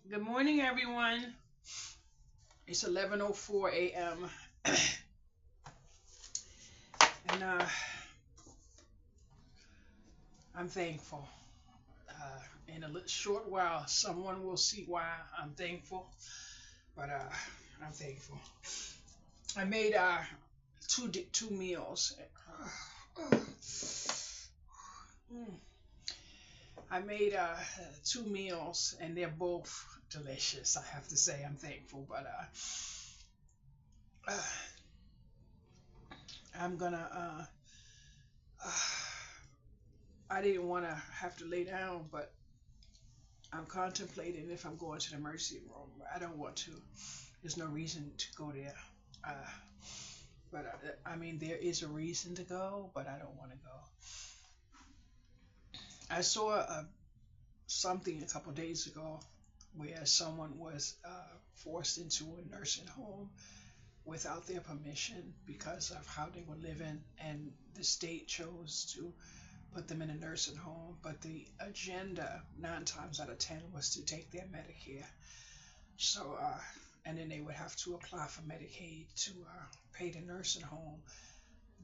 Good morning, everyone. It's 11:04 a.m. and I'm thankful. In a short while, someone will see why I'm thankful, but I'm thankful. I made two meals. Mm. I made two meals, and they're both delicious. I have to say, I'm thankful, but uh, I'm gonna. I didn't want to have to lay down, but I'm contemplating if I'm going to the emergency room. I don't want to. There's no reason to go there. Uh, but I mean, there is a reason to go, but I don't want to go. I saw something a couple days ago where someone was forced into a nursing home without their permission because of how they were living, and the state chose to put them in a nursing home. But the agenda, 9 times out of 10, was to take their Medicare. So, and then they would have to apply for Medicaid to pay the nursing home.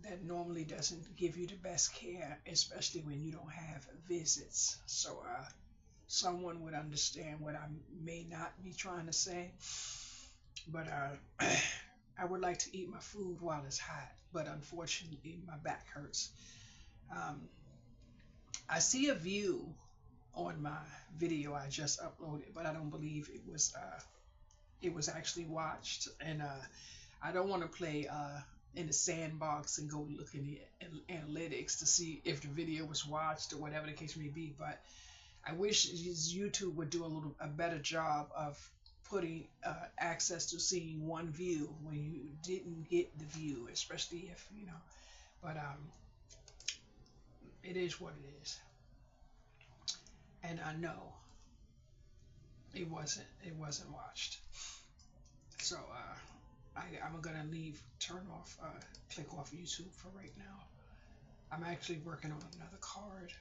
That normally doesn't give you the best care, especially when you don't have visits. So, someone would understand what I may not be trying to say. But I would like to eat my food while it's hot, but unfortunately, my back hurts. Um, I see a view on my video I just uploaded, but I don't believe it was actually watched, and I don't want to play in the sandbox and go look in the analytics to see if the video was watched or whatever the case may be. But I wish YouTube would do a better job of putting access to seeing one view when you didn't get the view, especially if you know. But it is what it is, and I know it wasn't watched. So I'm gonna turn off, click off YouTube for right now. I'm actually working on another card,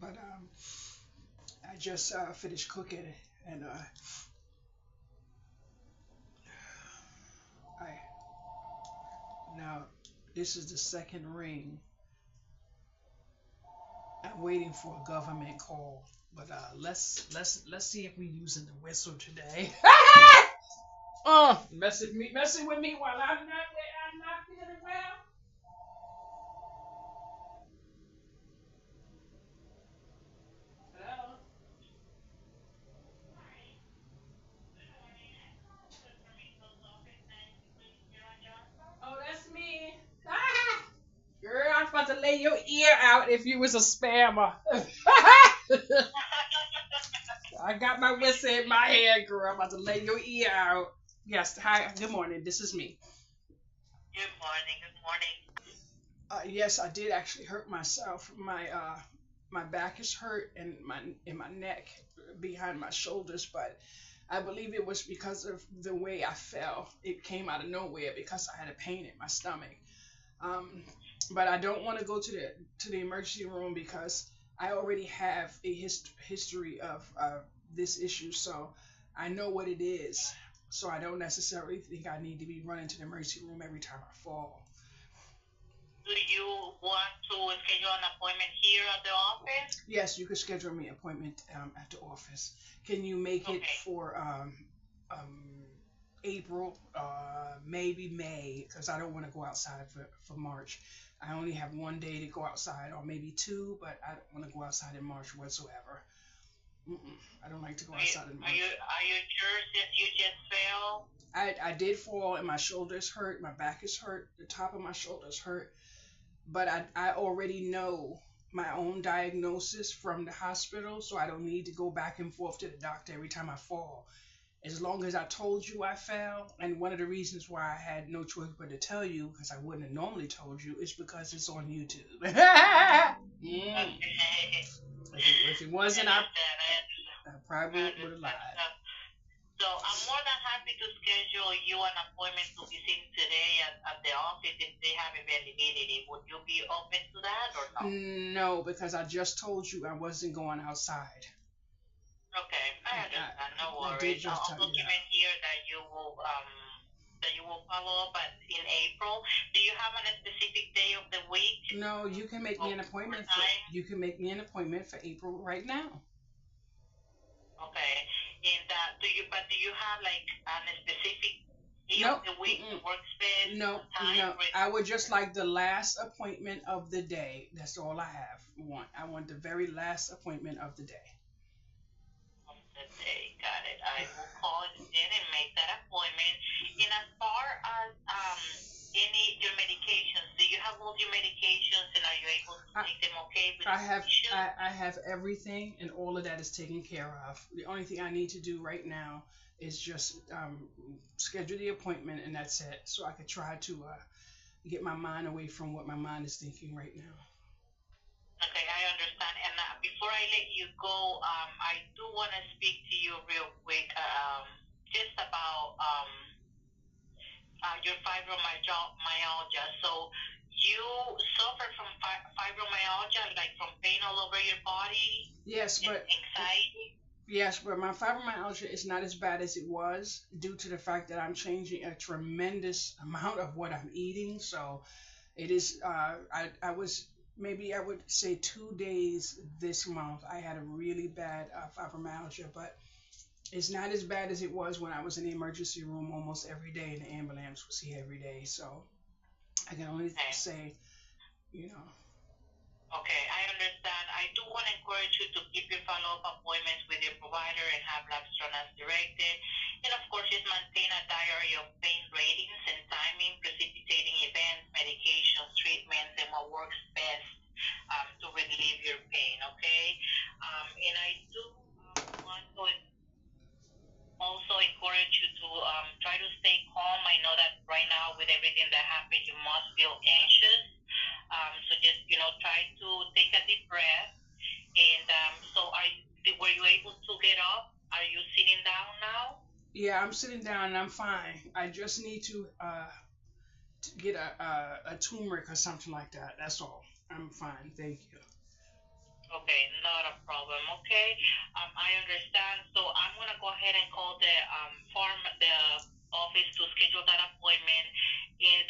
but I just finished cooking, and I now this is the second ring. I'm waiting for a government call, but let's see if we're using the whistle today. Messing with me while I'm not feeling well. Hello. Oh, that's me. Girl, I'm about to lay your ear out if you was a spammer. I got my whistle in my hand, girl. I'm about to lay your ear out. Yes, hi, good morning. This is me. Good morning. Good morning. Yes, I did actually hurt myself. My back is hurt, and my neck behind my shoulders, but I believe it was because of the way I fell. It came out of nowhere because I had a pain in my stomach. Um, but I don't want to go to the emergency room because I already have a history of this issue, so I know what it is. So I don't necessarily think I need to be running to the emergency room every time I fall. Do you want to schedule an appointment here at the office? Yes, you could schedule me an appointment at the office. Can you make it for um, April, maybe May, because I don't want to go outside for March. I only have one day to go outside, or maybe two, but I don't want to go outside in March whatsoever. Mm-mm, I don't like to go outside in March. Are you sure since you just fell? I did fall, and my shoulders hurt, my back is hurt, the top of my shoulders hurt, but I already know my own diagnosis from the hospital, so I don't need to go back and forth to the doctor every time I fall. As long as I told you I fell, and one of the reasons why I had no choice but to tell you, because I wouldn't have normally told you, is because it's on YouTube. Mm. If it wasn't, I probably would have lied. So I'm more than happy to schedule you an appointment to be seen today at the office if they have availability. Would you be open to that or no? No, because I just told you I wasn't going outside. Okay, I understand. No worries. did just tell you that. I'll document here that you will follow up in April. Do you have a specific day of the week? No, you can make me an appointment. You can make me an appointment for April right now. Okay. And do you have like a specific day of the week that works best? No. I would just like the last appointment of the day. That's all I I want the very last appointment of the day. Okay, got it. I will call in and make that appointment. And as far as your medications, do you have all your medications and are you able to take them okay? I have everything and all of that is taken care of. The only thing I need to do right now is just schedule the appointment and that's it. So I could try to get my mind away from what my mind is thinking right now. Okay, I understand. And before I let you go, I do want to speak to you real quick just about your fibromyalgia. So you suffer from fibromyalgia, like from pain all over your body? Yes, but anxiety? Yes, but my fibromyalgia is not as bad as it was due to the fact that I'm changing a tremendous amount of what I'm eating. So it is, I was, maybe I would say 2 days this month, I had a really bad fibromyalgia, but it's not as bad as it was when I was in the emergency room almost every day and the ambulance was here every day. So I can only say, you know. Okay, I understand. I do want to encourage you to keep your follow-up appointments with your provider and have labs run as directed. And of course, just maintain a diary of pain ratings and timing, precipitating events, medications, treatments, and what works best to relieve your pain, okay? And I do want to also encourage you to try to stay calm. I know that right now with everything that happened, you must feel anxious. So just, try to take a deep breath. And so were you able to get up? Are you sitting down now? Yeah, I'm sitting down and I'm fine. I just need to get a turmeric or something like that. That's all. I'm fine. Thank you. Okay, not a problem. Okay, I understand. So I'm gonna go ahead and call the office to schedule that appointment. And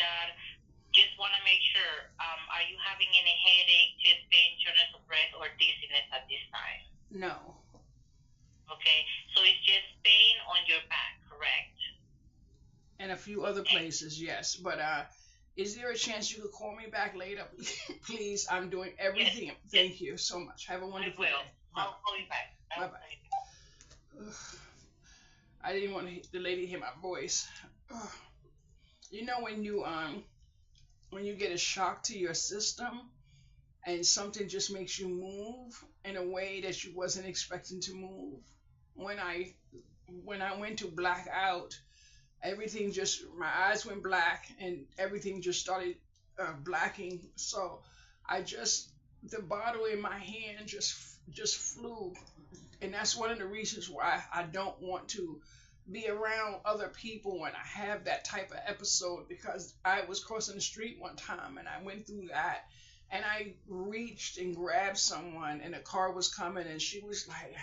just want to make sure, are you having any headache, chest pain, shortness of breath, or dizziness at this time? No. Okay, so it's just pain on your back, correct? And a few other places, yes. But is there a chance you could call me back later? Please, I'm doing everything. Yes. Thank you so much. Have a wonderful day. I'll call you back. Bye-bye. I didn't want the lady to hear my voice. You know when you get a shock to your system and something just makes you move in a way that you wasn't expecting to move. When I went to black out, everything just, my eyes went black and everything just started blacking. So the bottle in my hand just flew. And that's one of the reasons why I don't want to be around other people when I have that type of episode, because I was crossing the street one time and I went through that and I reached and grabbed someone and a car was coming and she was like,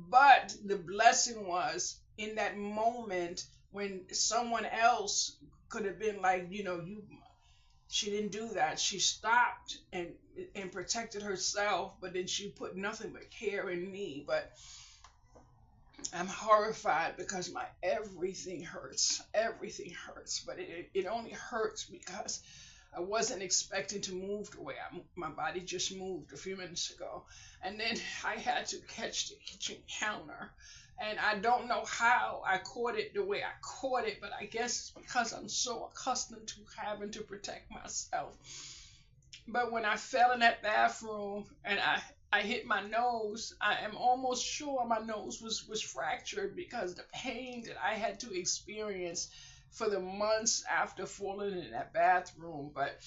but the blessing was in that moment when someone else could have been like, she didn't do that. She stopped and protected herself, but then she put nothing but care in me. But I'm horrified because everything hurts. Everything hurts. But it only hurts because I wasn't expecting to move the way my body just moved a few minutes ago. And then I had to catch the kitchen counter. And I don't know how I caught it the way I caught it, but I guess it's because I'm so accustomed to having to protect myself. But when I fell in that bathroom and I hit my nose, I am almost sure my nose was fractured because the pain that I had to experience for the months after falling in that bathroom. But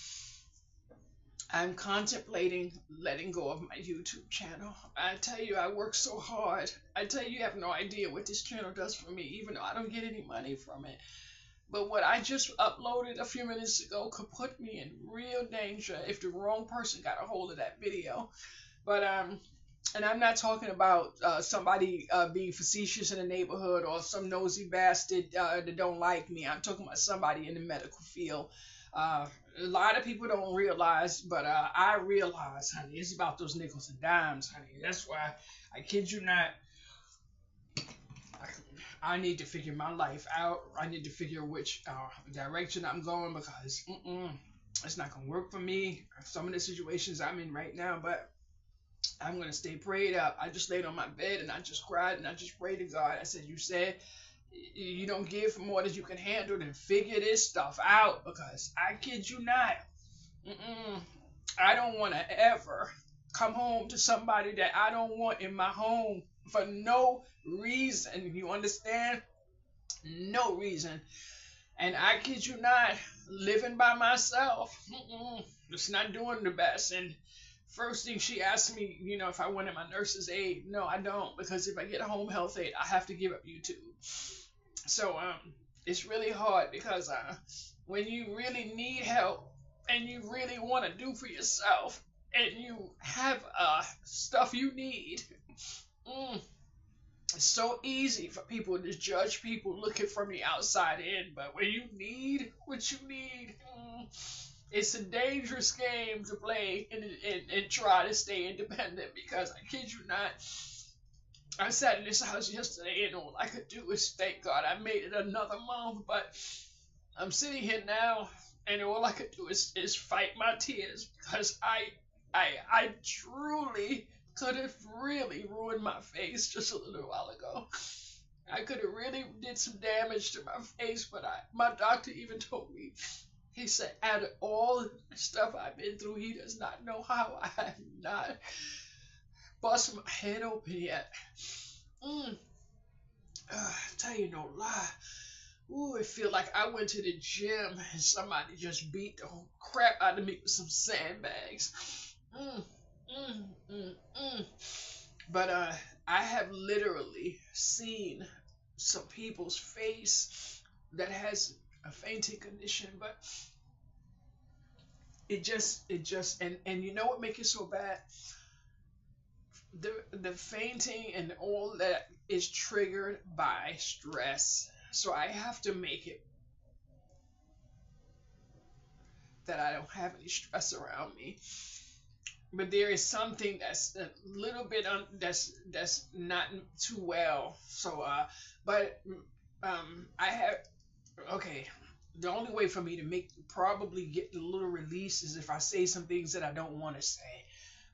I'm contemplating letting go of my YouTube channel. I tell you, I work so hard. I tell you have no idea what this channel does for me, even though I don't get any money from it. But what I just uploaded a few minutes ago could put me in real danger if the wrong person got a hold of that video. But And I'm not talking about somebody being facetious in the neighborhood or some nosy bastard that don't like me. I'm talking about somebody in the medical field. Uh, a lot of people don't realize, but I realize, honey, it's about those nickels and dimes, honey. That's why, I kid you not, I need to figure my life out. I need to figure which direction I'm going because it's not going to work for me. Some of the situations I'm in right now, but I'm going to stay prayed up. I just laid on my bed and I just cried and I just prayed to God. I said, you said you don't give for more than you can handle, then figure this stuff out because I kid you not. Mm-mm, I don't want to ever come home to somebody that I don't want in my home for no reason. You understand? No reason. And I kid you not, living by myself, it's not doing the best. And first thing she asked me, if I wanted my nurse's aid. No, I don't, because if I get a home health aid, I have to give up YouTube. So it's really hard because when you really need help and you really want to do for yourself and you have stuff you need, it's so easy for people to judge people looking from the outside in. But when you need what you need, it's a dangerous game to play and try to stay independent because I kid you not, I sat in this house yesterday and all I could do is thank God I made it another month. But I'm sitting here now and all I could do is fight my tears because I truly could have really ruined my face just a little while ago. I could have really did some damage to my face, but my doctor even told me, he said, out of all the stuff I've been through, he does not know how I have not bust my head open yet. Tell you no lie. Ooh, it feel like I went to the gym and somebody just beat the whole crap out of me with some sandbags. But I have literally seen some people's face that has a fainting condition, but it just and you know what makes it so bad? The fainting and all that is triggered by stress. So I have to make it that I don't have any stress around me. But there is something that's a little bit that's not too well. So but I have okay. The only way for me to probably get a little release is if I say some things that I don't want to say.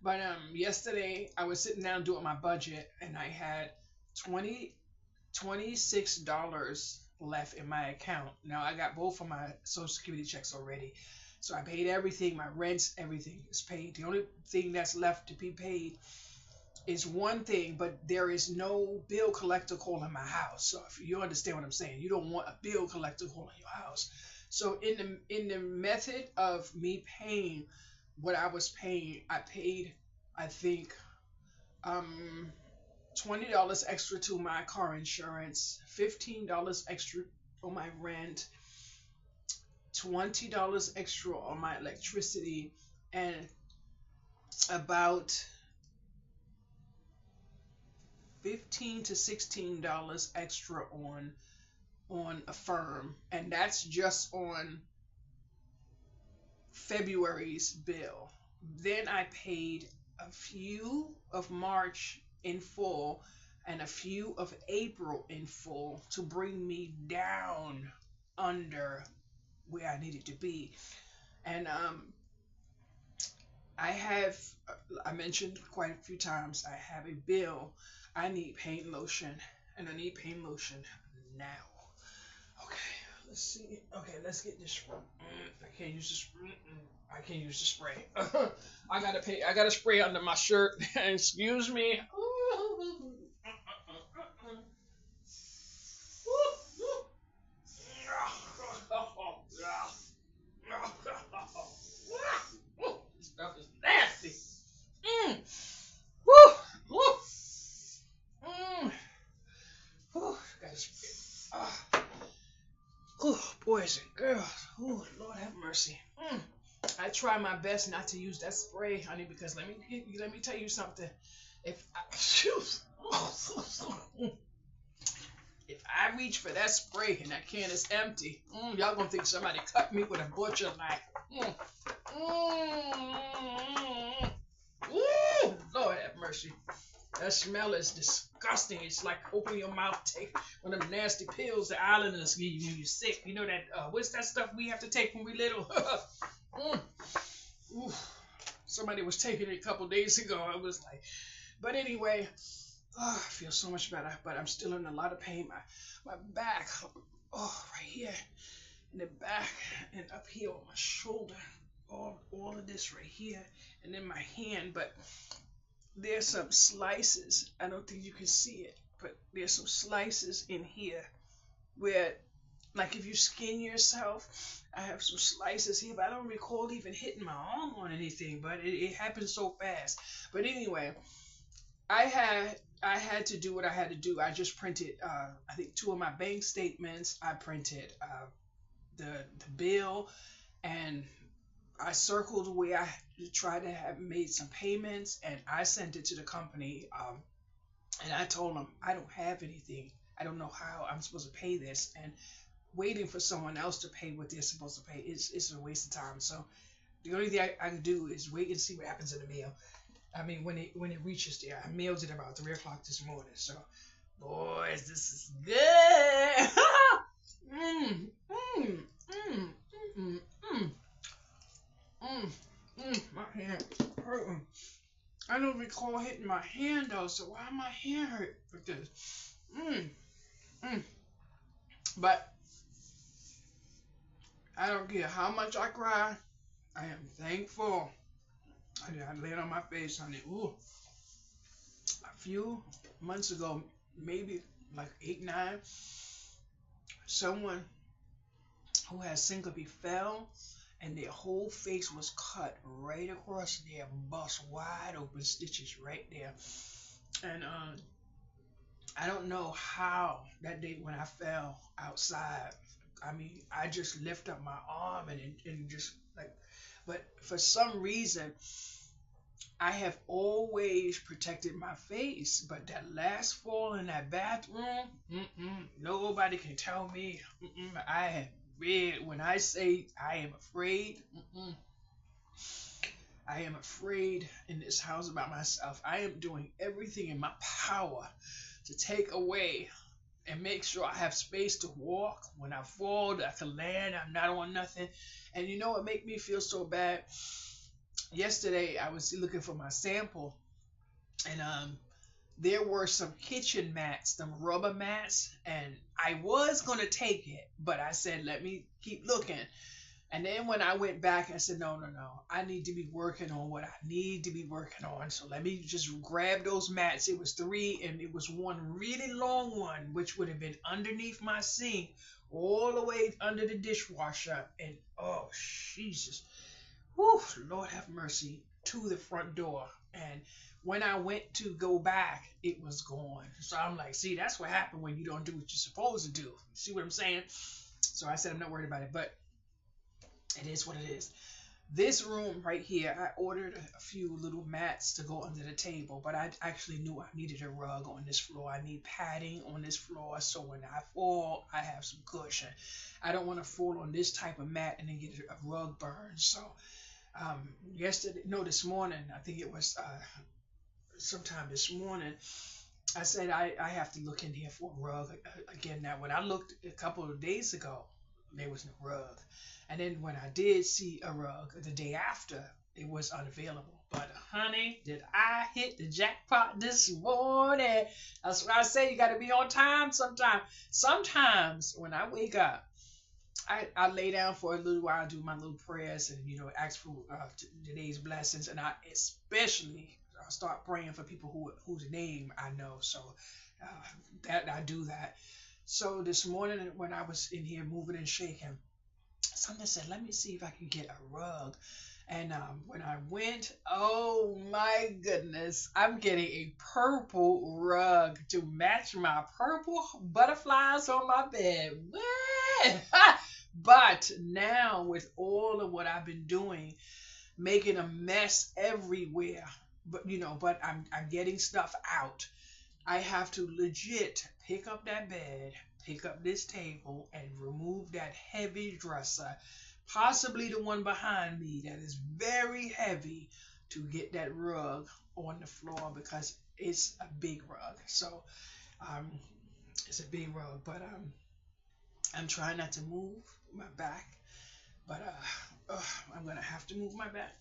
But yesterday I was sitting down doing my budget and I had $26 left in my account. Now I got both of my Social Security checks already. So I paid everything, my rents, everything is paid. The only thing that's left to be paid is one thing, but there is no bill collector calling my house. So if you understand what I'm saying, you don't want a bill collector calling your house. So in the method of me paying what I was paying, I paid, I think, $20 extra to my car insurance, $15 extra on my rent, $20 extra on my electricity, and about $15 to $16 extra on Affirm, and that's just on February's bill. Then I paid a few of March in full and a few of April in full to bring me down under where I needed to be. And I mentioned quite a few times, I have a bill. I need pain lotion, and I need pain lotion now. Okay, let's see. Okay, let's get this. I can't use this. I can't use the spray. I gotta spray under my shirt. Excuse me. This stuff is nasty. Gotta spray. Boys and girls. Lord have mercy. I try my best not to use that spray, honey, because let me tell you something. If I reach for that spray and that can is empty, y'all gonna think somebody cut me with a butcher knife. Ooh, Lord have mercy. That smell is disgusting. It's like open your mouth, take one of them nasty pills the islanders give you. You're sick. You know that, what's that stuff we have to take when we little? Ooh. Somebody was taking it a couple days ago. I was like, but anyway, I feel so much better, but I'm still in a lot of pain. My back, right here in the back and up here on my shoulder. All of this right here and then my hand, but there's some slices. I don't think you can see it, but there's some slices in here where, like if you skin yourself, I have some slices here, but I don't recall even hitting my arm on anything, but it happened so fast. But anyway, I had to do what I had to do. I just printed, I think 2 of my bank statements. I printed the bill, and I circled where I tried to have made some payments, and I sent it to the company, and I told them I don't have anything. I don't know how I'm supposed to pay this, and waiting for someone else to pay what they're supposed to pay is a waste of time. So the only thing I can do is wait and see what happens in the mail. I mean, when it reaches there. I mailed it about 3 o'clock this morning. So, boys, this is good. My hand hurting. I don't recall hitting my hand though, so why my hand hurt like this? But I don't care how much I cry. I am thankful. I laid on my face, honey. Ooh. A few months ago, maybe like 8, 9, someone who had syncope fell, and their whole face was cut right across there, bust wide open, stitches right there. And I don't know how that day when I fell outside, I mean, I just lift up my arm and just like, but for some reason, I have always protected my face, but that last fall in that bathroom, nobody can tell me. I am red. When I say I am afraid, I am afraid in this house about myself. I am doing everything in my power to take away and make sure I have space to walk. When I fall, I can land. I'm not on nothing. And you know what made me feel so bad? Yesterday, I was looking for my sample, and there were some kitchen mats, some rubber mats, and I was going to take it, but I said, let me keep looking. And then when I went back, I said, no, I need to be working on what I need to be working on. So let me just grab those mats. It was 3, and it was one really long one, which would have been underneath my sink, all the way under the dishwasher. And, oh, Jesus. Whew, Lord have mercy, to the front door. And when I went to go back, it was gone. So I'm like, see, that's what happened when you don't do what you're supposed to do. See what I'm saying? So I said, I'm not worried about it, but it is what it is. This room right here, I ordered a few little mats to go under the table, but I actually knew I needed a rug on this floor. I need padding on this floor, so when I fall, I have some cushion. I don't want to fall on this type of mat and then get a rug burn. So this morning, I think it was sometime this morning, I said I have to look in here for a rug again. Now, when I looked a couple of days ago, there was no rug. And then when I did see a rug the day after, it was unavailable. But honey, did I hit the jackpot this morning? That's why I say you got to be on time sometimes. Sometimes when I wake up, I lay down for a little while, do my little prayers, and ask for today's blessings, and I especially start praying for people whose name I know. So that I do that. So this morning when I was in here moving and shaking, something said, "Let me see if I can get a rug." And when I went, oh my goodness, I'm getting a purple rug to match my purple butterflies on my bed. But now with all of what I've been doing, making a mess everywhere, but I'm getting stuff out. I have to legit pick up that bed, pick up this table, and remove that heavy dresser, possibly the one behind me that is very heavy, to get that rug on the floor because it's a big rug. So um, it's a big rug, but I'm trying not to move my back, but I'm gonna have to move my back.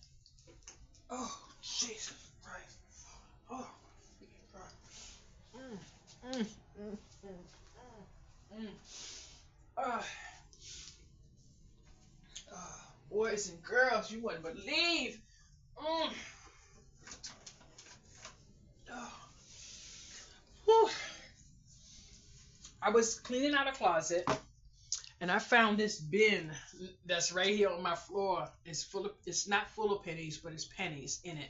Oh, Jesus Christ! Oh, God. Mm, mm, mm, mm, mm. Uh, Boys and girls, you wouldn't believe. Mm. Oh. Whew. I was cleaning out a closet and I found this bin that's right here on my floor. It's not full of pennies, but it's pennies in it.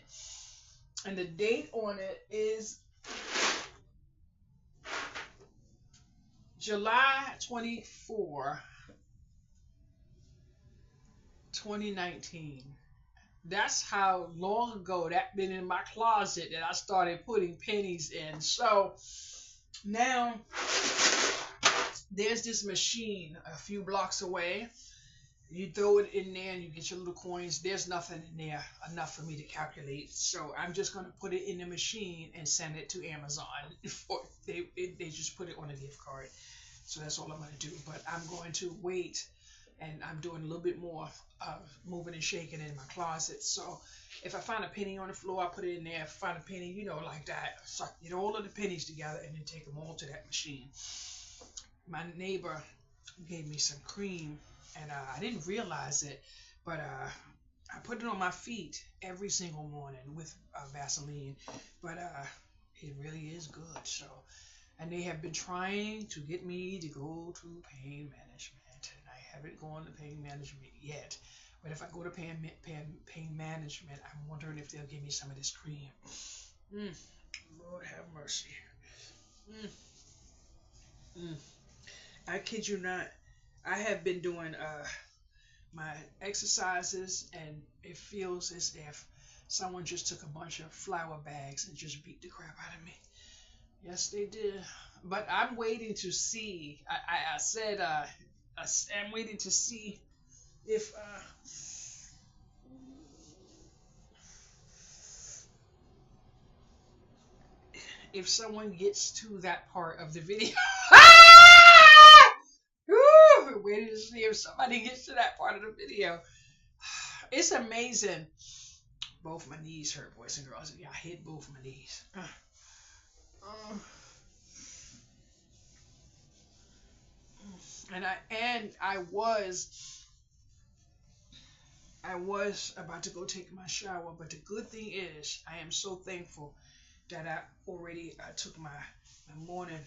And the date on it is July 24, 2019. That's how long ago that been in my closet that I started putting pennies in. So now there's this machine a few blocks away. You throw it in there and you get your little coins. There's nothing in there enough for me to calculate. So I'm just going to put it in the machine and send it to Amazon. They just put it on a gift card. So that's all I'm going to do. But I'm going to wait, and I'm doing a little bit more moving and shaking in my closet. So if I find a penny on the floor, I put it in there. If I find a penny, like that. So I get all of the pennies together and then take them all to that machine. My neighbor gave me some cream, and I didn't realize it, but I put it on my feet every single morning with Vaseline. But it really is good. So, and they have been trying to get me to go to pain management, and I haven't gone to pain management yet. But if I go to pain management, I'm wondering if they'll give me some of this cream. Lord have mercy. Mm. Mm. I kid you not. I have been doing my exercises, and it feels as if someone just took a bunch of flour bags and just beat the crap out of me. Yes, they did. But I'm waiting to see. I said I'm waiting to see if someone gets to that part of the video. Woo! Waiting to see if somebody gets to that part of the video. It's amazing. Both my knees hurt, boys and girls. Yeah, I hit both my knees. And I was about to go take my shower, but the good thing is I am so thankful that I already took my morning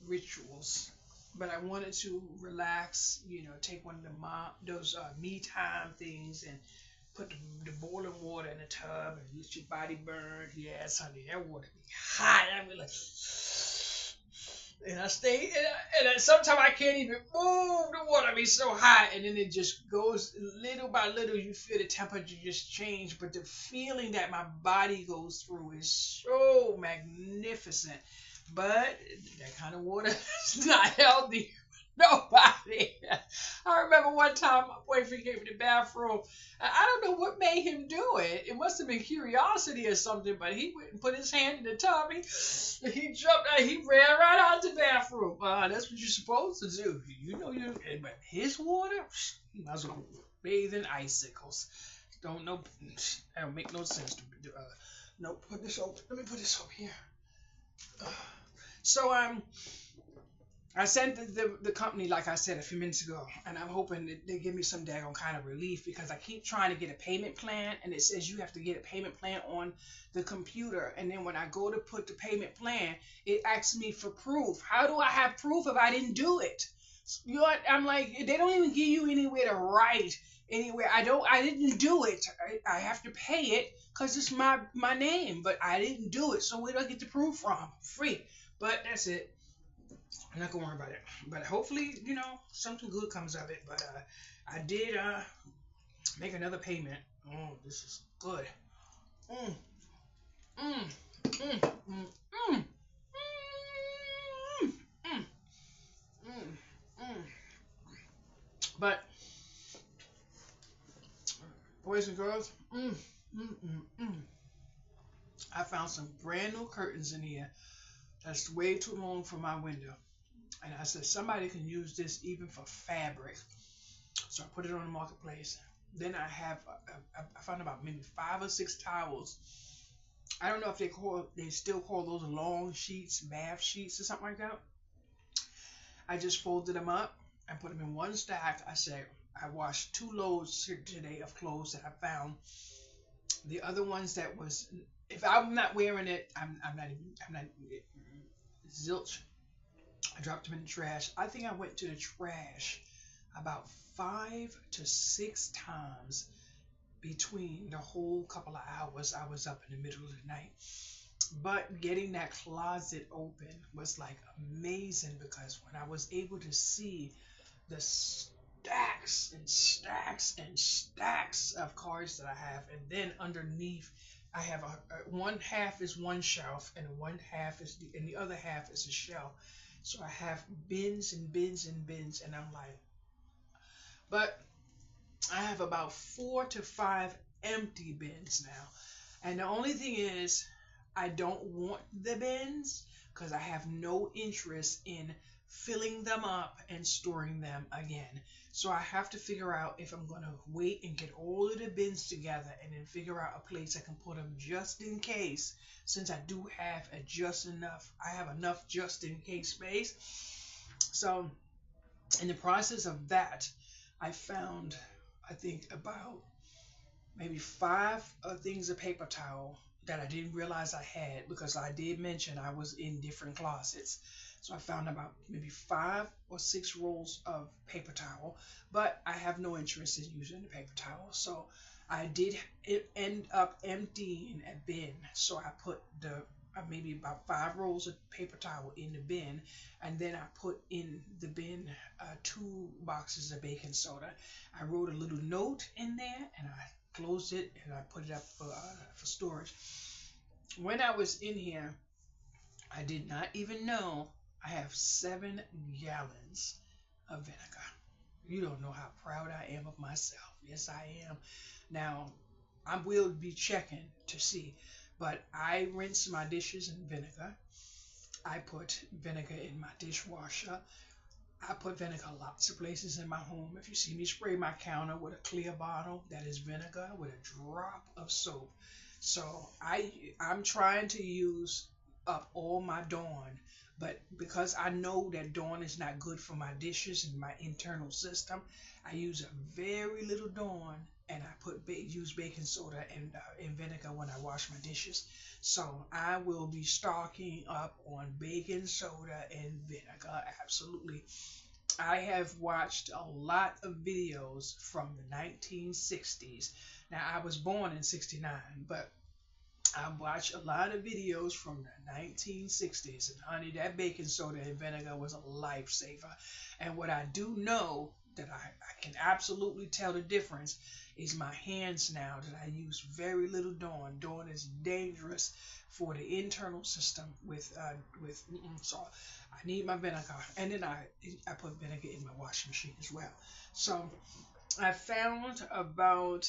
rituals. But I wanted to relax, take one of those me time things and put the boiling water in the tub and let your body burn. Yes, honey, that water be hot. I be like, and I stay, and sometimes I can't even move. The water be so hot, and then it just goes little by little. You feel the temperature just change, but the feeling that my body goes through is so magnificent. But that kind of water is not healthy for nobody. I remember one time my boyfriend came to the bathroom. I don't know what made him do it. It must have been curiosity or something, but he went and put his hand in the tub. He jumped out. He ran right out the bathroom. That's what you're supposed to do. But his water, he might as well bathe in icicles. That don't make no sense. No, put this over. Let me put this over here. So I sent the company, like I said a few minutes ago, and I'm hoping that they give me some daggone kind of relief, because I keep trying to get a payment plan, and it says you have to get a payment plan on the computer, and then when I go to put the payment plan, it asks me for proof. How do I have proof if I didn't do it? I'm like, they don't even give you anywhere to write anywhere. I didn't do it. I have to pay it because it's my name, but I didn't do it. So where do I get the proof from? Free. But that's it. I'm not gonna worry about it. But hopefully, something good comes of it. But I did make another payment. Oh, this is good. Mm, mm, mm, mm, mm, mm, mm, mm. But boys and girls, I found some brand new curtains in here. That's way too long for my window. And I said somebody can use this even for fabric. So I put it on the marketplace. Then I found about maybe 5 or 6 towels. I don't know if they still call those long sheets, bath sheets or something like that. I just folded them up and put them in one stack. I said I washed 2 loads today of clothes that I found. The other ones that was, if I'm not wearing it, I'm not zilch. I dropped them in the trash. I think I went to the trash about 5 to 6 times between the whole couple of hours I was up in the middle of the night. But getting that closet open was like amazing because when I was able to see the stacks and stacks and stacks of cards that I have, and then underneath I have one half is one shelf and one half is and the other half is a shelf. So I have bins and bins and bins, and I'm like, but I have about 4 to 5 empty bins now. And the only thing is, I don't want the bins because I have no interest in filling them up and storing them again. So I have to figure out if I'm going to wait and get all of the bins together and then figure out a place I can put them just in case, since I do have I have enough just in case space. So in the process of that, I found, I think, about maybe 5 things of paper towel that I didn't realize I had because I did mention I was in different closets. So I found about maybe 5 or 6 rolls of paper towel, but I have no interest in using the paper towel. So I did end up emptying a bin. So I put the maybe about 5 rolls of paper towel in the bin, and then I put in the bin 2 boxes of baking soda. I wrote a little note in there, and I closed it, and I put it up for storage. When I was in here, I did not even know I have 7 gallons of vinegar. You don't know how proud I am of myself. Yes, I am. Now, I will be checking to see, but I rinse my dishes in vinegar. I put vinegar in my dishwasher. I put vinegar lots of places in my home. If you see me spray my counter with a clear bottle, that is vinegar with a drop of soap. So I'm trying to use up all my Dawn, but because I know that Dawn is not good for my dishes and my internal system, I use a very little Dawn, and I use baking soda and vinegar when I wash my dishes. So I will be stocking up on baking soda and vinegar, absolutely. I have watched a lot of videos from the 1960s. Now, I was born in 69, but I watched a lot of videos from the 1960s. And honey, that baking soda and vinegar was a lifesaver. And what I do know that I can absolutely tell the difference is my hands now that I use very little Dawn. Dawn is dangerous for the internal system so I need my vinegar, and then I put vinegar in my washing machine as well. So I found about,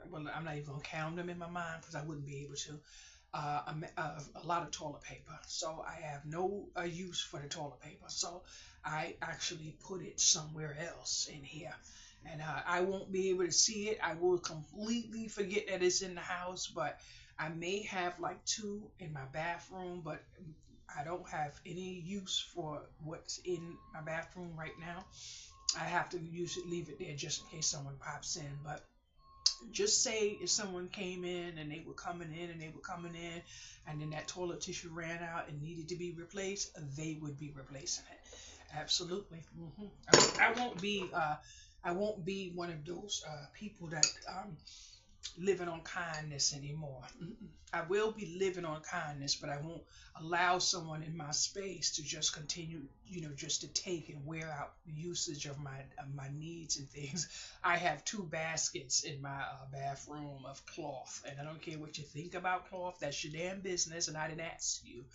well, I'm not even gonna count them in my mind because I wouldn't be able to. A lot of toilet paper, so I have no use for the toilet paper. So I actually put it somewhere else in here, and I won't be able to see it. I will completely forget that it's in the house, but I may have like 2 in my bathroom, but I don't have any use for what's in my bathroom right now. I have to leave it there just in case someone pops in. But just say if someone came in and they were coming in and then that toilet tissue ran out and needed to be replaced, they would be replacing it. Absolutely. I won't be one of those people that living on kindness anymore. I will be living on kindness, but I won't allow someone in my space to just continue, just to take and wear out the usage of my needs and things. I have two baskets in my bathroom of cloth, and I don't care what you think about cloth. That's your damn business, and I didn't ask you.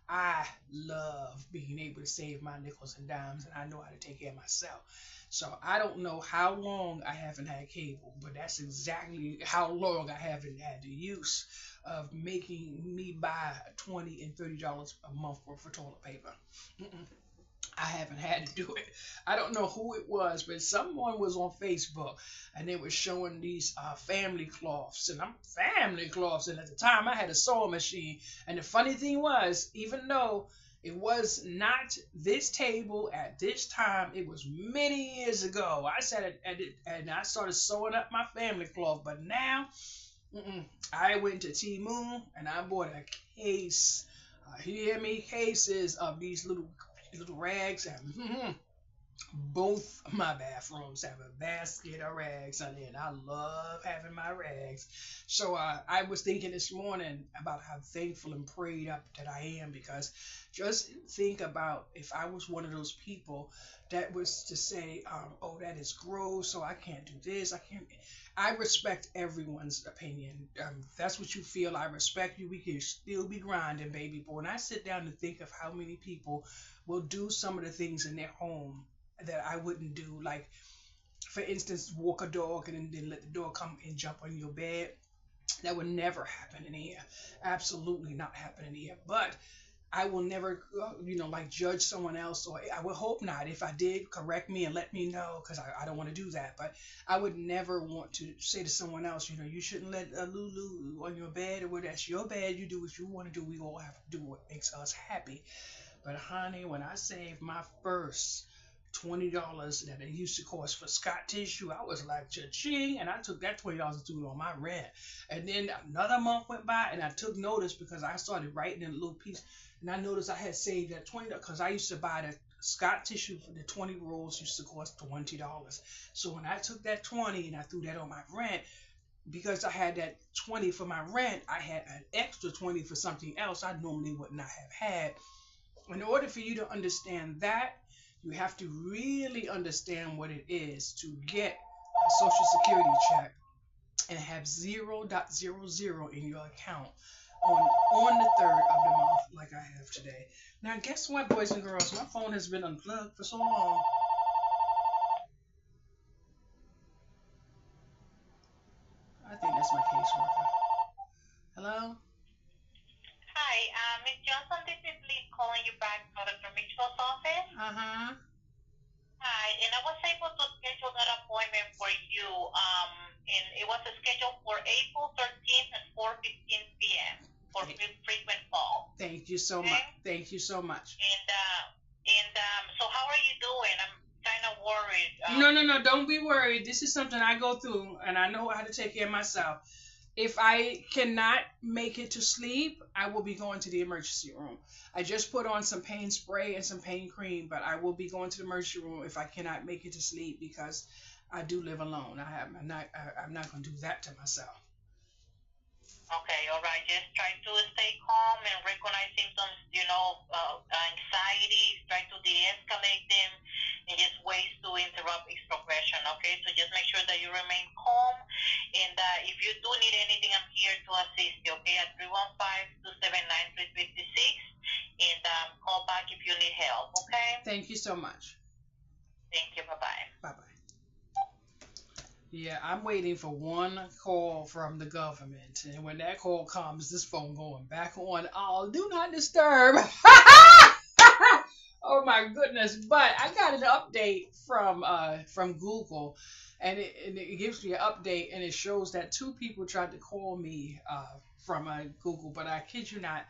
I love being able to save my nickels and dimes, and I know how to take care of myself. So I don't know how long I haven't had cable, but that's exactly how long I haven't had the use of making me buy $20 and $30 a month worth of toilet paper. Mm-mm. I haven't had to do it. I don't know who it was, but someone was on Facebook and they were showing these family cloths, and I'm family cloths. And at the time, I had a sewing machine. And the funny thing was, even though it was not this table at this time, it was many years ago. I sat at it and I started sewing up my family cloth. But now, I went to Temu and I bought a case. You hear me? Cases of these little rags, and both my bathrooms have a basket of rags on it, and I love having my rags. So I was thinking this morning about how thankful and prayed up that I am, because just think about if I was one of those people that was to say, oh, that is gross, so I can't do this, I can't. I respect everyone's opinion. If that's what you feel, I respect you. We can still be grinding, baby. But when I sit down and think of how many people will do some of the things in their home that I wouldn't do, like, for instance, walk a dog and then let the dog come and jump on your bed, that would never happen in here. Absolutely not happen in here. But I will never, like, judge someone else, or I would hope not. If I did, correct me and let me know, because I don't want to do that. But I would never want to say to someone else, you shouldn't let Lulu on your bed, or that's your bed. You do what you want to do. We all have to do what makes us happy. But honey, when I saved my first $20 that it used to cost for Scott tissue, I was like, cha-ching, and I took that $20 and threw it on my rent. And then another month went by, and I took notice because I started writing in a little piece, and I noticed I had saved that $20 because I used to buy the Scott tissue for the 20 rolls used to cost $20. So when I took that 20 and I threw that on my rent, because I had that 20 for my rent, I had an extra 20 for something else I normally would not have had. In order for you to understand that, you have to really understand what it is to get a Social Security check and have 0.00 in your account on the 3rd of the month, like I have today. Now, guess what, boys and girls? My phone has been unplugged for so long. I think that's my caseworker. Hello? Hi, Ms. Johnson, this is Lee calling you back from Dr. Mitchell's office. Uh-huh. Hi, and I was able to schedule that appointment for you. And it was scheduled for April 13th at 4:15 p.m. for frequent call. Thank you so much. Thank you so much. And so how are you doing? I'm kind of worried. No, don't be worried. This is something I go through, and I know how to take care of myself. If I cannot make it to sleep, I will be going to the emergency room. I just put on some pain spray and some pain cream, but I will be going to the emergency room if I cannot make it to sleep, because I do live alone. I'm not going to do that to myself. Okay, all right. Just try to stay calm and recognize symptoms, anxiety. Try to de-escalate them and just ways to interrupt its progression, okay? So just make sure that you remain calm. And if you do need anything, I'm here to assist you, okay? At 315-279-3356. And call back if you need help, okay? Thank you so much. Thank you. Bye-bye. Bye-bye. Yeah, I'm waiting for one call from the government. And when that call comes, this phone going back on. Oh, do not disturb. Oh my goodness. But I got an update from Google. And it gives me an update, and it shows that 2 people tried to call me from Google. But I kid you not,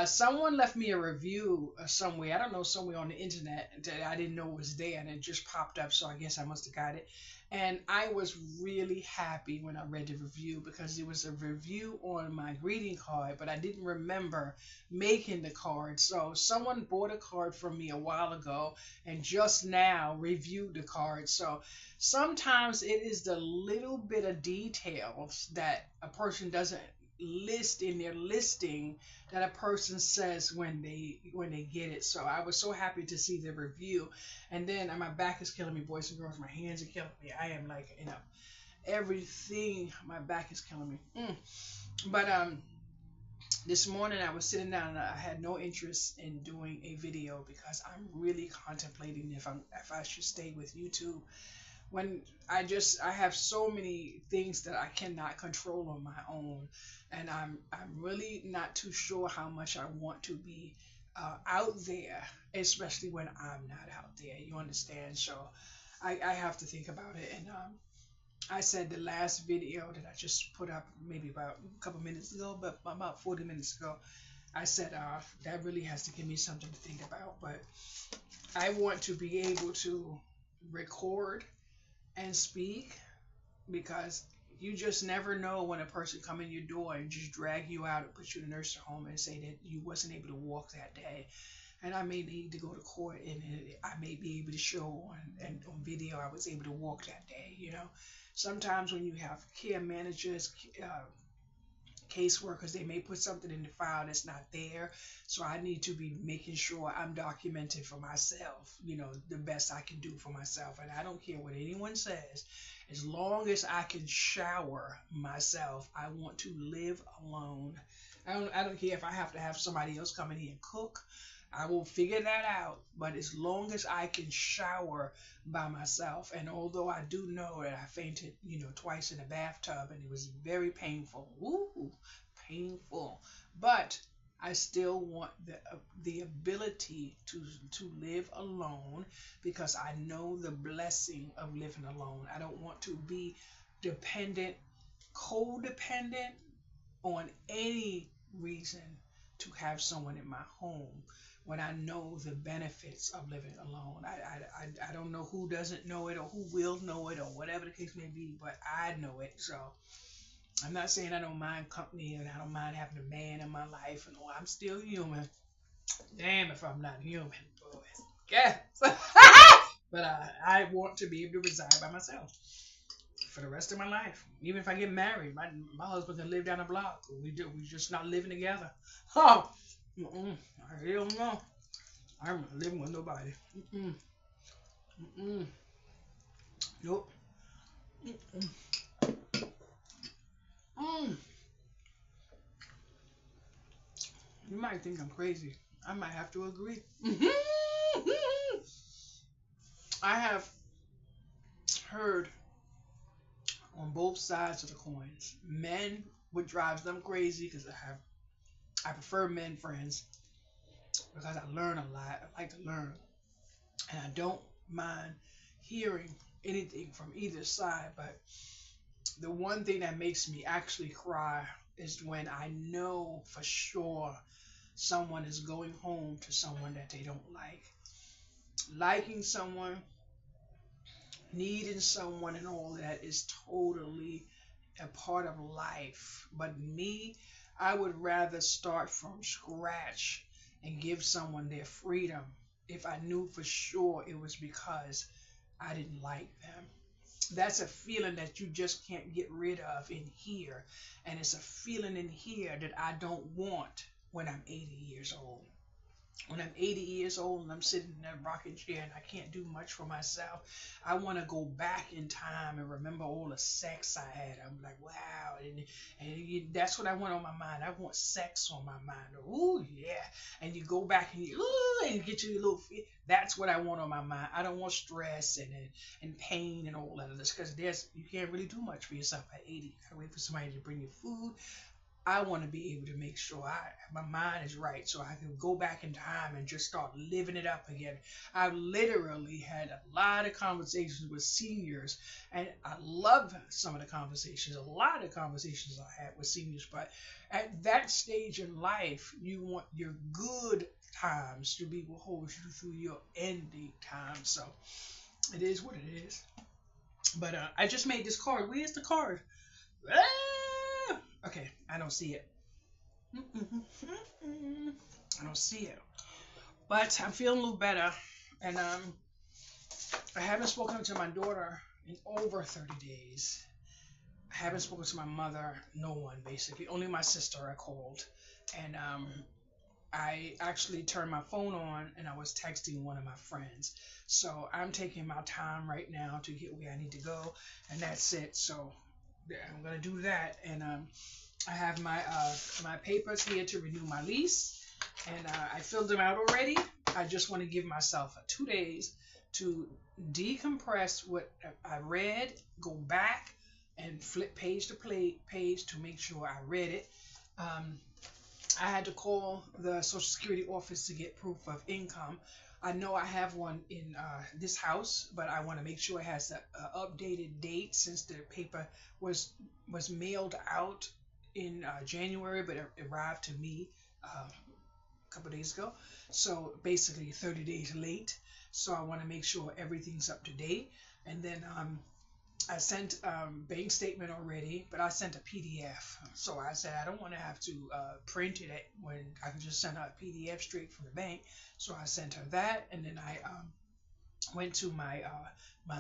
Someone left me a review somewhere. I don't know, somewhere on the internet that I didn't know was there, and it just popped up. So I guess I must have got it. And I was really happy when I read the review because it was a review on my greeting card, but I didn't remember making the card. So someone bought a card from me a while ago and just now reviewed the card. So sometimes it is the little bit of details that a person doesn't list in their listing that a person says when they get it. So I was so happy to see the review, and then my back is killing me, boys and girls. My hands are killing me. I am like, everything. My back is killing me. But this morning I was sitting down and I had no interest in doing a video because I'm really contemplating if I should stay with YouTube when I have so many things that I cannot control on my own, and I'm really not too sure how much I want to be out there, especially when I'm not out there. You understand? So I have to think about it. And I said the last video that I just put up maybe about a couple minutes ago, but about 40 minutes ago, I said that really has to give me something to think about. But I want to be able to record and speak because you just never know when a person come in your door and just drag you out and put you in a nursing home and say that you wasn't able to walk that day. And I may need to go to court and I may be able to show on video I was able to walk that day. Sometimes when you have care managers, caseworkers, they may put something in the file that's not there. So I need to be making sure I'm documented for myself, the best I can do for myself. And I don't care what anyone says. As long as I can shower myself, I want to live alone. I don't care if I have to have somebody else come in here and cook. I will figure that out. But as long as I can shower by myself, and although I do know that I fainted, twice in a bathtub, and it was very painful. Ooh, painful. But I still want the ability to live alone because I know the blessing of living alone. I don't want to be dependent, codependent on any reason to have someone in my home when I know the benefits of living alone. I don't know who doesn't know it or who will know it or whatever the case may be, but I know it. So I'm not saying I don't mind company and I don't mind having a man in my life and I'm still human. Damn if I'm not human, boy. Yes. But I want to be able to reside by myself for the rest of my life. Even if I get married, my husband can live down the block. We just not living together. Oh, I don't know. I'm not living with nobody. Nope. You might think I'm crazy. I might have to agree. I have heard on both sides of the coins. Men, what drives them crazy, because I prefer men friends because I learn a lot. I like to learn, and I don't mind hearing anything from either side. But the one thing that makes me actually cry is when I know for sure someone is going home to someone that they don't like. Liking someone, needing someone, and all that is totally a part of life. But me, I would rather start from scratch and give someone their freedom if I knew for sure it was because I didn't like them. That's a feeling that you just can't get rid of in here. And it's a feeling in here that I don't want when I'm 80 years old. When I'm 80 years old and I'm sitting in that rocking chair and I can't do much for myself, I want to go back in time and remember all the sex I had. I'm like, wow. That's what I want on my mind. I want sex on my mind. Ooh, yeah. And you go back and and get your little feet. That's what I want on my mind. I don't want stress and pain and all that of this because you can't really do much for yourself at 80. You gotta wait for somebody to bring you food. I want to be able to make sure my mind is right so I can go back in time and just start living it up again. I've literally had a lot of conversations with seniors, and I love some of the conversations, a lot of conversations I had with seniors. But at that stage in life, you want your good times to be what holds you through your ending time. So it is what it is. But I just made this card. Where's the card? Ah! Okay, I don't see it. I don't see it. But I'm feeling a little better, and I haven't spoken to my daughter in over 30 days. I haven't spoken to my mother, no one basically. Only my sister I called, and I actually turned my phone on and I was texting one of my friends. So I'm taking my time right now to get where I need to go, and that's it. So yeah, I'm gonna do that, and I have my papers here to renew my lease, and I filled them out already. I just want to give myself 2 days to decompress what I read, go back and flip page to page to make sure I read it. Um, I had to call the Social Security office to get proof of income. I know I have one in this house, but I want to make sure it has the updated date since the paper was mailed out in January, but it arrived to me a couple days ago. So basically 30 days late. So I want to make sure everything's up to date. And then I sent bank statement already, but I sent a PDF. So I said I don't want to have to print it when I can just send her a PDF straight from the bank. So I sent her that, and then I went to my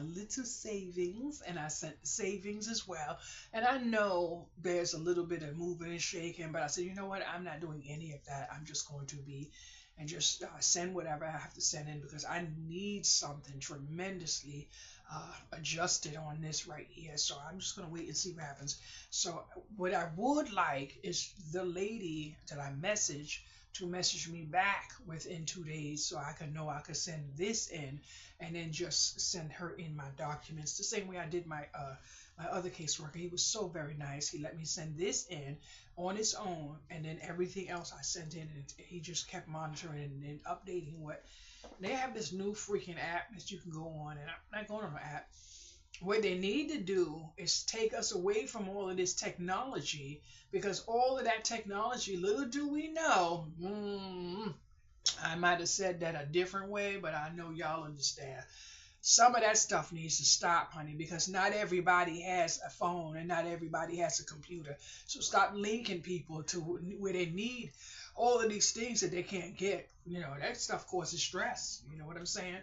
little savings, and I sent savings as well. And I know there's a little bit of moving and shaking, but I said, you know what? I'm not doing any of that. I'm just going to be and just send whatever I have to send in because I need something tremendously adjusted on this right here. So I'm just going to wait and see what happens. So what I would like is the lady that I message to message me back within 2 days so I can know I could send this in and then just send her in my documents the same way I did my other caseworker. He was so very nice. He let me send this in on its own, and then everything else I sent in, and he just kept monitoring and updating what they have. This new freaking app that you can go on, and I'm not going on an app. What they need to do is take us away from all of this technology, because all of that technology, little do we know, I might have said that a different way, but I know y'all understand. Some of that stuff needs to stop, honey, because not everybody has a phone and not everybody has a computer. So stop linking people to where they need all of these things that they can't get. You know, that stuff causes stress. You know what I'm saying?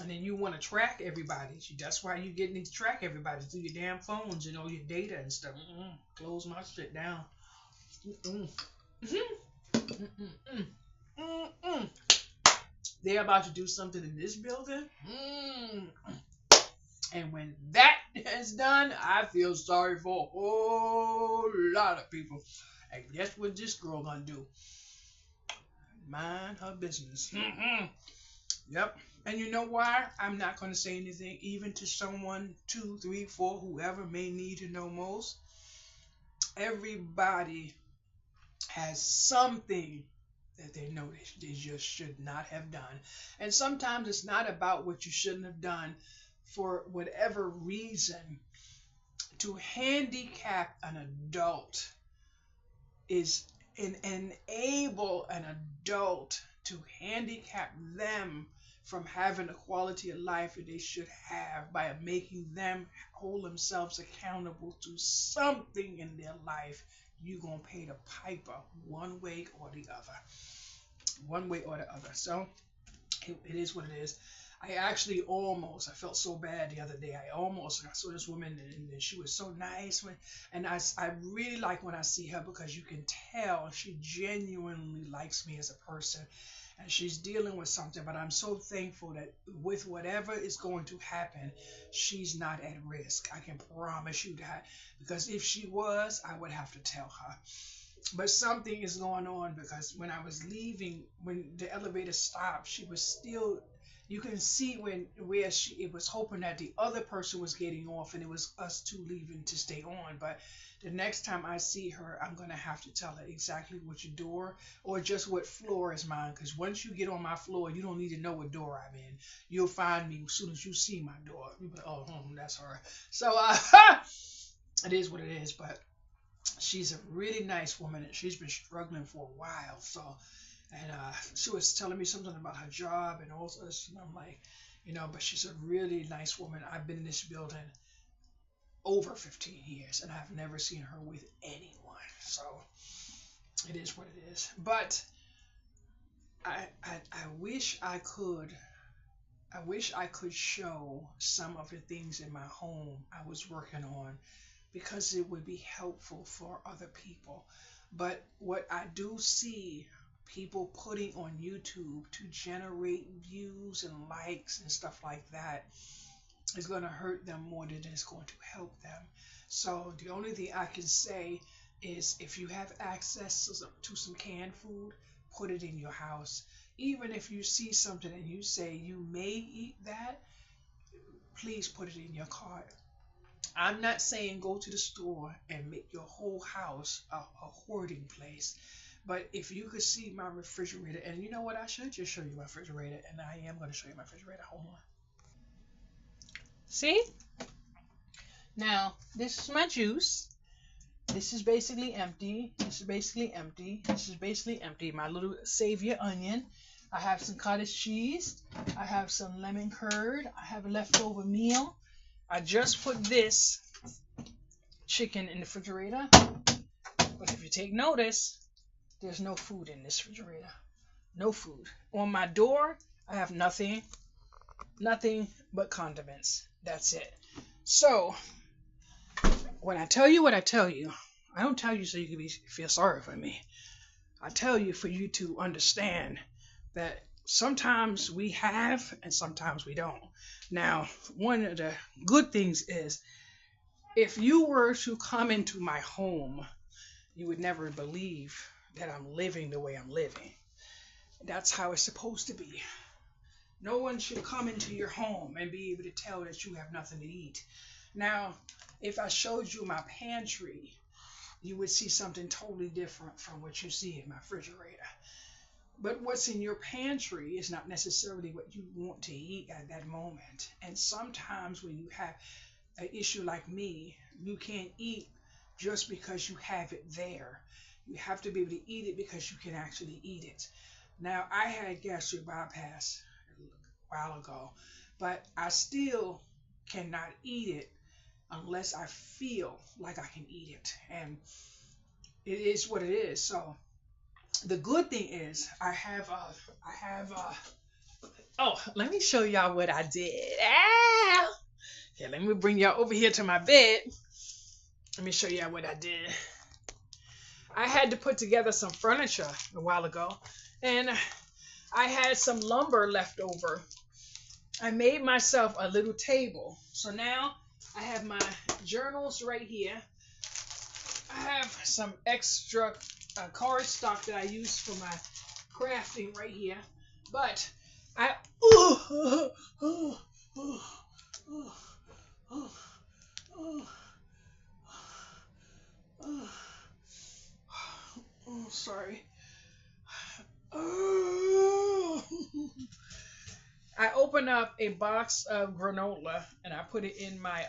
And then you want to track everybody. That's why you need to track everybody through your damn phones and all your data and stuff. Close my shit down. They're about to do something in this building. And when that is done, I feel sorry for a whole lot of people. And guess what this girl gonna do? Mind her business. Yep. And you know why? I'm not gonna say anything, even to someone, 2, 3, 4, whoever may need to know most. Everybody has something that they know they just should not have done. And sometimes it's not about what you shouldn't have done for whatever reason. To handicap an adult is enable an adult to handicap them from having a quality of life that they should have by making them hold themselves accountable to something in their life. You're going to pay the piper one way or the other. One way or the other. So it is what it is. I felt so bad the other day. I saw this woman and she was so nice. And I really like when I see her because you can tell she genuinely likes me as a person. And she's dealing with something, but I'm so thankful that with whatever is going to happen, she's not at risk. I can promise you that. Because if she was, I would have to tell her. But something is going on because when I was leaving, when the elevator stopped, she was still You can see where she it was hoping that the other person was getting off and it was us two leaving to stay on. But the next time I see her, I'm gonna have to tell her exactly which door or just what floor is mine. Because once you get on my floor, you don't need to know what door I'm in. You'll find me as soon as you see my door. You'll be like, oh, that's her. So it is what it is. But she's a really nice woman and she's been struggling for a while. So and she was telling me something about her job and all this, and I'm like, but she's a really nice woman. I've been in this building over 15 years, and I've never seen her with anyone. So it is what it is. But I wish I could. I wish I could show some of the things in my home I was working on because it would be helpful for other people. But what I do see people putting on YouTube to generate views and likes and stuff like that is going to hurt them more than it's going to help them. So the only thing I can say is if you have access to some canned food, put it in your house. Even if you see something and you say you may eat that, please put it in your cart. I'm not saying go to the store and make your whole house a hoarding place. But if you could see my refrigerator, and you know what, I should just show you my refrigerator, and I am going to show you my refrigerator. Hold on. See? Now, this is my juice. This is basically empty. This is basically empty. This is basically empty. My little savior onion. I have some cottage cheese. I have some lemon curd. I have a leftover meal. I just put this chicken in the refrigerator. But if you take notice, there's no food in this refrigerator. No food. On my door, I have nothing but condiments. That's it. So, when I tell you what I tell you, I don't tell you so you can feel sorry for me. I tell you for you to understand that sometimes we have and sometimes we don't. Now, one of the good things is if you were to come into my home, you would never believe that I'm living the way I'm living. That's how it's supposed to be. No one should come into your home and be able to tell that you have nothing to eat. Now, if I showed you my pantry, you would see something totally different from what you see in my refrigerator. But what's in your pantry is not necessarily what you want to eat at that moment. And sometimes when you have an issue like me, you can't eat just because you have it there. You have to be able to eat it because you can actually eat it. Now, I had gastric bypass a while ago, but I still cannot eat it unless I feel like I can eat it. And it is what it is. So the good thing is oh, let me show y'all what I did. Yeah, let me bring y'all over here to my bed. Let me show y'all what I did. I had to put together some furniture a while ago, and I had some lumber left over. I made myself a little table. So now I have my journals right here. I have some extra cardstock that I use for my crafting right here. But I sorry. I opened up a box of granola and I put it in my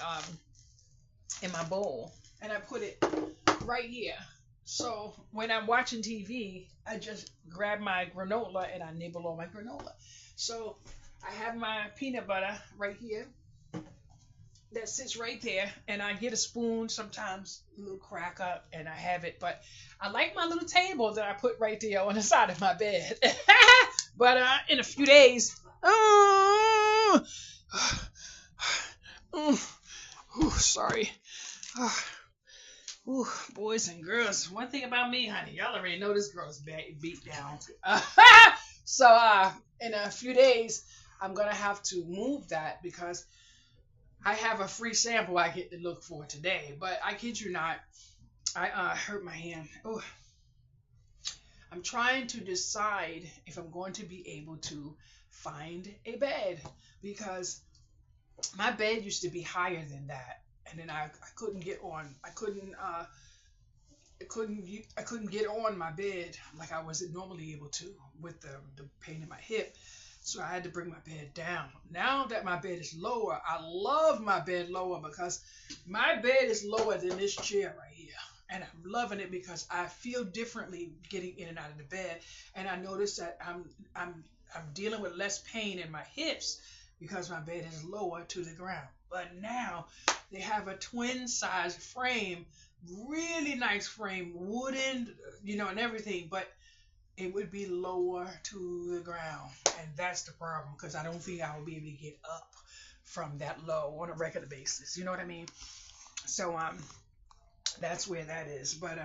bowl, and I put it right here. So when I'm watching TV, I just grab my granola and I nibble on my granola. So I have my peanut butter right here that sits right there, and I get a spoon, sometimes a little crack up, and I have it. But I like my little table that I put right there on the side of my bed. But in a few days, sorry. Boys and girls, one thing about me, honey, y'all already know this girl's beat down. So in a few days, I'm gonna have to move that because I have a free sample I get to look for today. But I kid you not, I hurt my hand. Oh, I'm trying to decide if I'm going to be able to find a bed, because my bed used to be higher than that, and then I couldn't get on. I couldn't get on my bed like I was normally able to with the pain in my hip. So I had to bring my bed down. Now that my bed is lower, I love my bed lower because my bed is lower than this chair right here. And I'm loving it because I feel differently getting in and out of the bed. And I notice that I'm dealing with less pain in my hips because my bed is lower to the ground. But now they have a twin size frame, really nice frame, wooden, and everything, but it would be lower to the ground. And that's the problem, because I don't think I will be able to get up from that low on a regular basis. You know what I mean? So that's where that is. But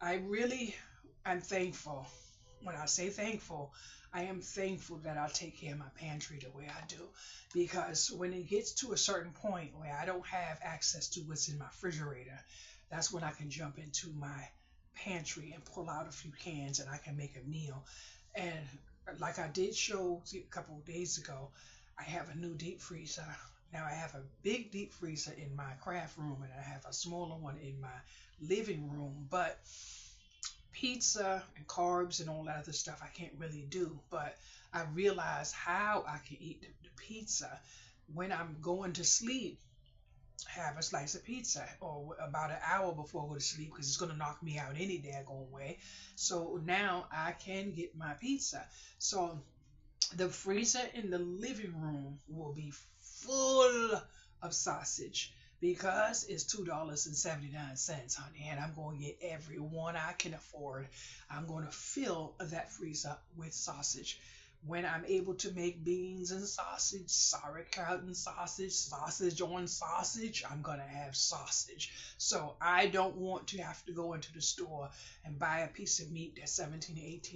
I'm thankful. When I say thankful, I am thankful that I take care of my pantry the way I do, because when it gets to a certain point where I don't have access to what's in my refrigerator, that's when I can jump into my pantry and pull out a few cans and I can make a meal. And like I did show a couple of days ago, I have a new deep freezer. Now I have a big deep freezer in my craft room, and I have a smaller one in my living room. But pizza and carbs and all that other stuff I can't really do. But I realize how I can eat the pizza when I'm going to sleep. Have a slice of pizza or about an hour before I go to sleep, because it's going to knock me out any daggone way. So now I can get my pizza. So the freezer in the living room will be full of sausage, because it's $2.79, honey, and I'm going to get every one I can afford. I'm going to fill that freezer with sausage. When I'm able to make beans and sausage, sauerkraut and sausage, sausage on sausage, I'm going to have sausage. So I don't want to have to go into the store and buy a piece of meat that's $17 to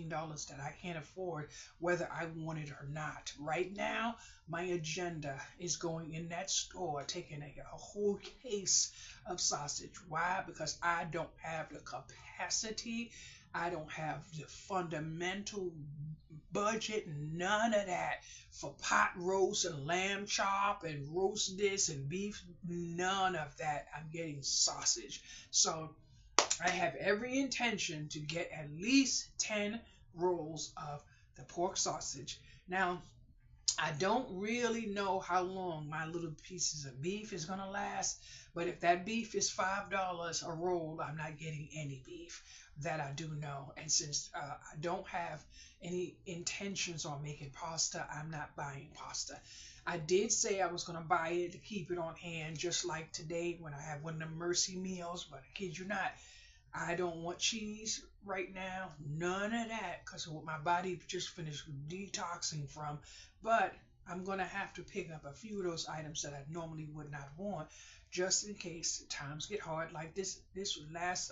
$18 that I can't afford, whether I want it or not. Right now, my agenda is going in that store, taking a whole case of sausage. Why? Because I don't have the capacity. I don't have the fundamental budget, none of that, for pot roast and lamb chop and roast this and beef, none of that. I'm getting sausage. So I have every intention to get at least 10 rolls of the pork sausage. Now, I don't really know how long my little pieces of beef is going to last, but if that beef is $5 a roll, I'm not getting any beef. That I do know. And since I don't have any intentions on making pasta, I'm not buying pasta. I did say I was going to buy it to keep it on hand, just like today when I have one of the Mercy meals, but I kid you not, I don't want cheese right now, none of that, because what my body just finished detoxing from. But I'm going to have to pick up a few of those items that I normally would not want, just in case times get hard like this last.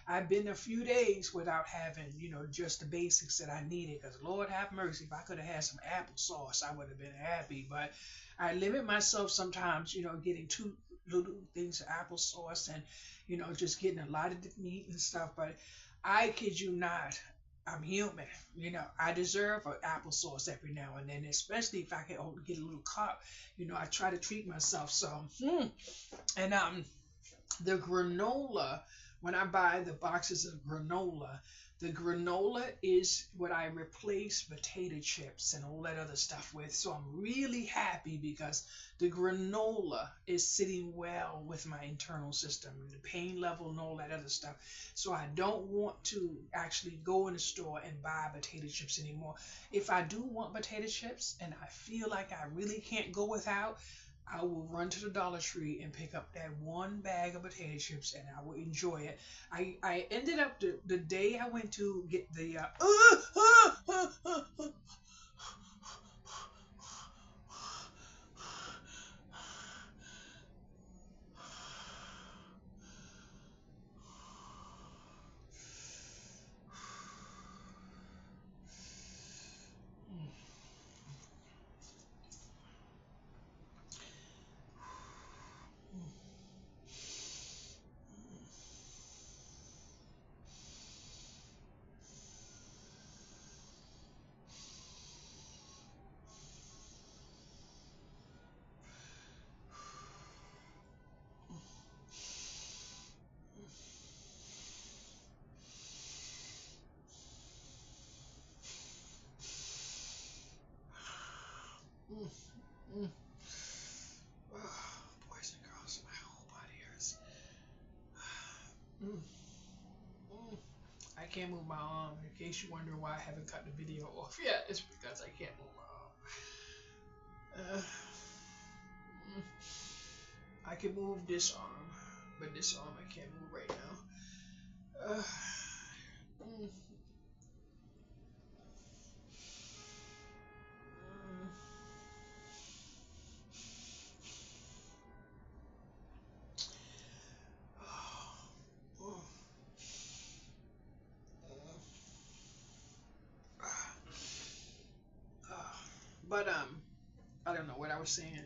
I've been a few days without having, just the basics that I needed, because Lord have mercy, if I could have had some applesauce, I would have been happy. But I limit myself sometimes, getting two little things of applesauce and, just getting a lot of the meat and stuff. But I kid you not, I'm human. I deserve an applesauce every now and then, especially if I can get a little cup. I try to treat myself. So, and the granola, when I buy the boxes of granola, the granola is what I replace potato chips and all that other stuff with. So I'm really happy because the granola is sitting well with my internal system, the pain level and all that other stuff. So I don't want to actually go in the store and buy potato chips anymore. If I do want potato chips and I feel like I really can't go without, I will run to the Dollar Tree and pick up that one bag of potato chips, and I will enjoy it. I ended up the day I went to get the Mm, mm. Boys and girls, my whole body hurts. Mm, mm. I can't move my arm. In case you wonder why I haven't cut the video off yet, it's because I can't move my arm. Mm. I can move this arm, but this arm I can't move right now. Mm. But I don't know what I was saying.